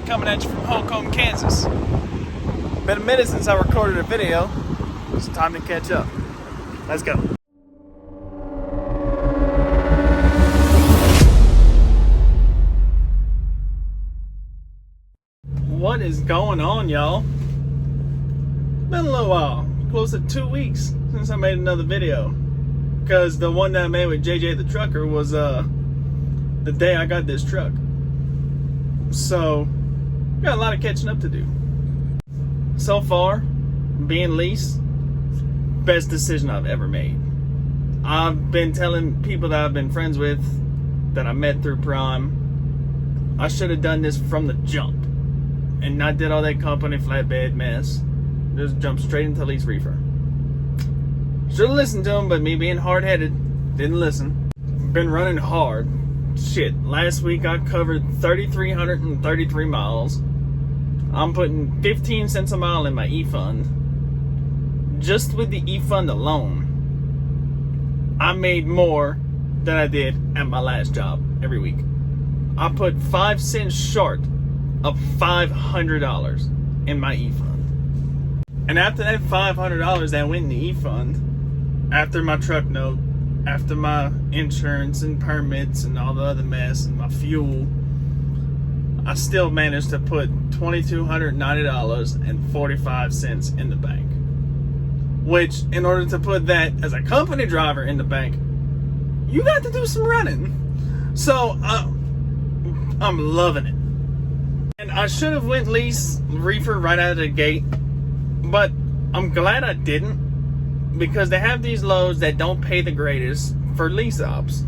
coming at you from Holcomb, Kansas. Been a minute since I recorded a video. It's time to catch up. Let's go. What is going on, y'all? Been a little while, close to 2 weeks since I made another video. Because the one that I made with JJ the trucker was the day I got this truck. So, got a lot of catching up to do. So far, being leased, best decision I've ever made. I've been telling people that I've been friends with, that I met through Prime, I should have done this from the jump and not did all that company flatbed mess. Just jumped straight into lease reefer. Should have listened to them, but me being hard-headed, didn't listen. Been running hard. Shit, last week I covered 3,333 miles. I'm putting 15 cents a mile in my e-fund. Just with the e-fund alone, I made more than I did at my last job every week. I put 5 cents short of $500 in my e-fund. And after that $500 that went in the e-fund, after my truck note, after my insurance and permits and all the other mess and my fuel, I still managed to put $2,290.45 in the bank. Which, in order to put that as a company driver in the bank, you got to do some running. So, I'm loving it. And I should have went lease reefer right out of the gate, but I'm glad I didn't. Because they have these loads that don't pay the greatest for lease ops.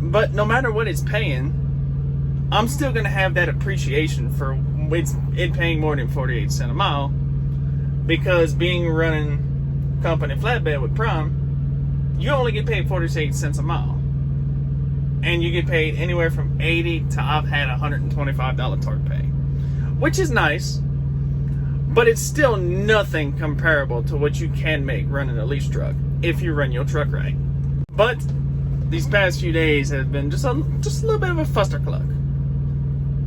But no matter what it's paying, I'm still going to have that appreciation for it paying more than 48 cents a mile. Because being running company flatbed with Prime, you only get paid 48 cents a mile. And you get paid anywhere from 80 to I've had $125 torque pay. Which is nice. But it's still nothing comparable to what you can make running a lease truck if you run your truck right. But these past few days have been just a little bit of a fustercluck.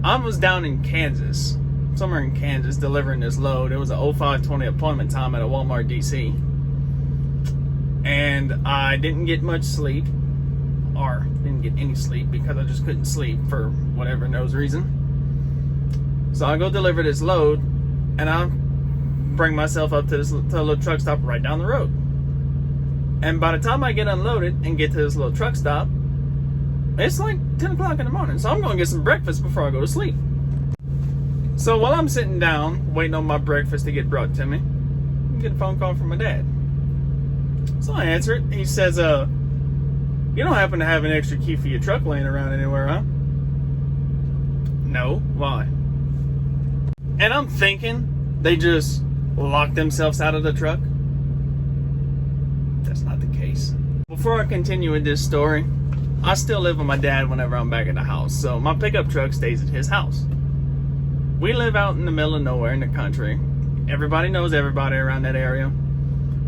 I was down in Kansas, somewhere in Kansas, delivering this load. It was a 0520 appointment time at a Walmart DC. And I didn't get much sleep, or didn't get any sleep because I just couldn't sleep for whatever knows reason. So I go deliver this load, and I bring myself up to this little truck stop right down the road. And by the time I get unloaded and get to this little truck stop, it's like 10 o'clock in the morning. So I'm going to get some breakfast before I go to sleep. So while I'm sitting down, waiting on my breakfast to get brought to me, I get a phone call from my dad. So I answer it. He says, you don't happen to have an extra key for your truck laying around anywhere, huh? No. Why? And I'm thinking they just locked themselves out of the truck. That's not the case. Before I continue with this story, I still live with my dad whenever I'm back at the house. So my pickup truck stays at his house. We live out in the middle of nowhere in the country. Everybody knows everybody around that area.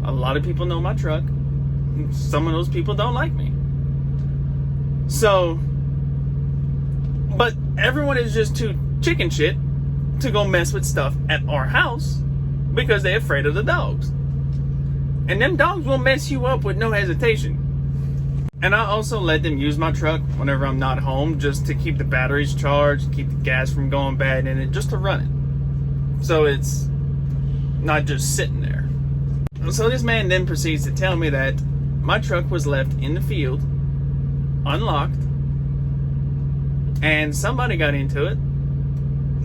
A lot of people know my truck. Some of those people don't like me. So, but everyone is just too chicken shit to go mess with stuff at our house because they're afraid of the dogs. And them dogs will mess you up with no hesitation. And I also let them use my truck whenever I'm not home just to keep the batteries charged, keep the gas from going bad in it, just to run it. So it's not just sitting there. So this man then proceeds to tell me that my truck was left in the field, unlocked, and somebody got into it,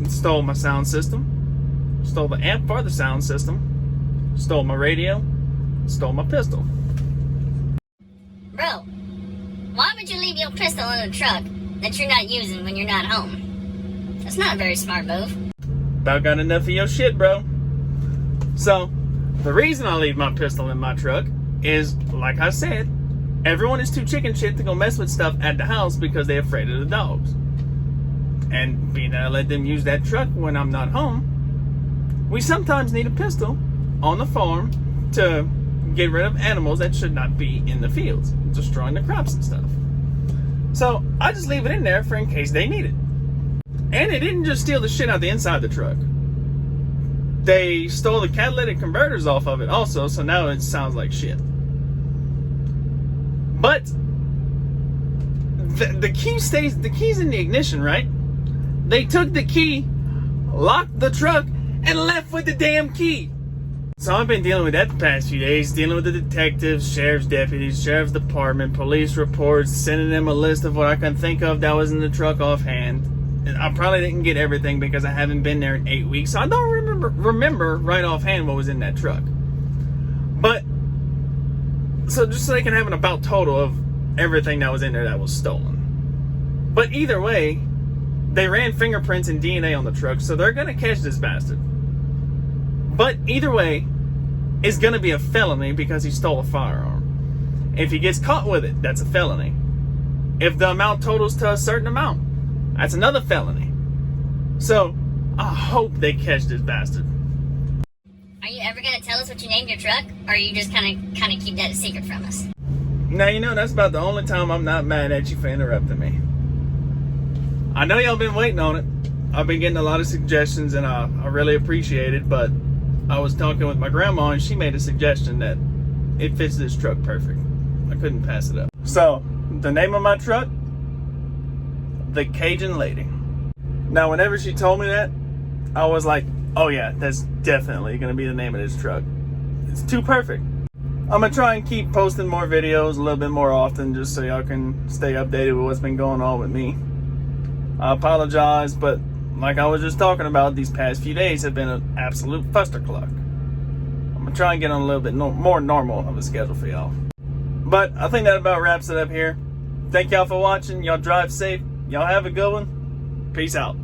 stole my sound system, stole the amp for the sound system, stole my radio, stole my pistol. Bro, why would you leave your pistol in a truck that you're not using when you're not home? That's not a very smart move. About got enough of your shit, bro. So, the reason I leave my pistol in my truck is, like I said, everyone is too chicken shit to go mess with stuff at the house because they're afraid of the dogs. And being that I let them use that truck when I'm not home, we sometimes need a pistol on the farm to get rid of animals that should not be in the fields, destroying the crops and stuff. So I just leave it in there for in case they need it. And they didn't just steal the shit out the inside of the truck. They stole the catalytic converters off of it also, so now it sounds like shit. But the key's in the ignition, right? They took the key, locked the truck, and left with the damn key. So I've been dealing with that the past few days, dealing with the detectives, sheriff's deputies, sheriff's department, police reports, sending them a list of what I can think of that was in the truck offhand. And I probably didn't get everything because I haven't been there in 8 weeks, so I don't remember right offhand what was in that truck. But so just so they can have an about total of everything that was in there that was stolen. But either way, they ran fingerprints and DNA on the truck, so they're gonna catch this bastard. But either way, it's gonna be a felony because he stole a firearm. If he gets caught with it, that's a felony. If the amount totals to a certain amount, that's another felony. So I hope they catch this bastard. Are you ever gonna tell us what you named your truck, or are you just kind of keep that a secret from us? Now, you know, that's about the only time I'm not mad at you for interrupting me. I know y'all been waiting on it. I've been getting a lot of suggestions, and I really appreciate it, but I was talking with my grandma, and she made a suggestion that it fits this truck perfect. I couldn't pass it up. So, the name of my truck? The Cajun Lady. Now, whenever she told me that, I was like, oh yeah, that's definitely going to be the name of this truck. It's too perfect. I'm going to try and keep posting more videos a little bit more often just so y'all can stay updated with what's been going on with me. I apologize, but like I was just talking about, these past few days have been an absolute fustercluck. I'm going to try and get on a little bit more normal of a schedule for y'all. But I think that about wraps it up here. Thank y'all for watching. Y'all drive safe. Y'all have a good one. Peace out.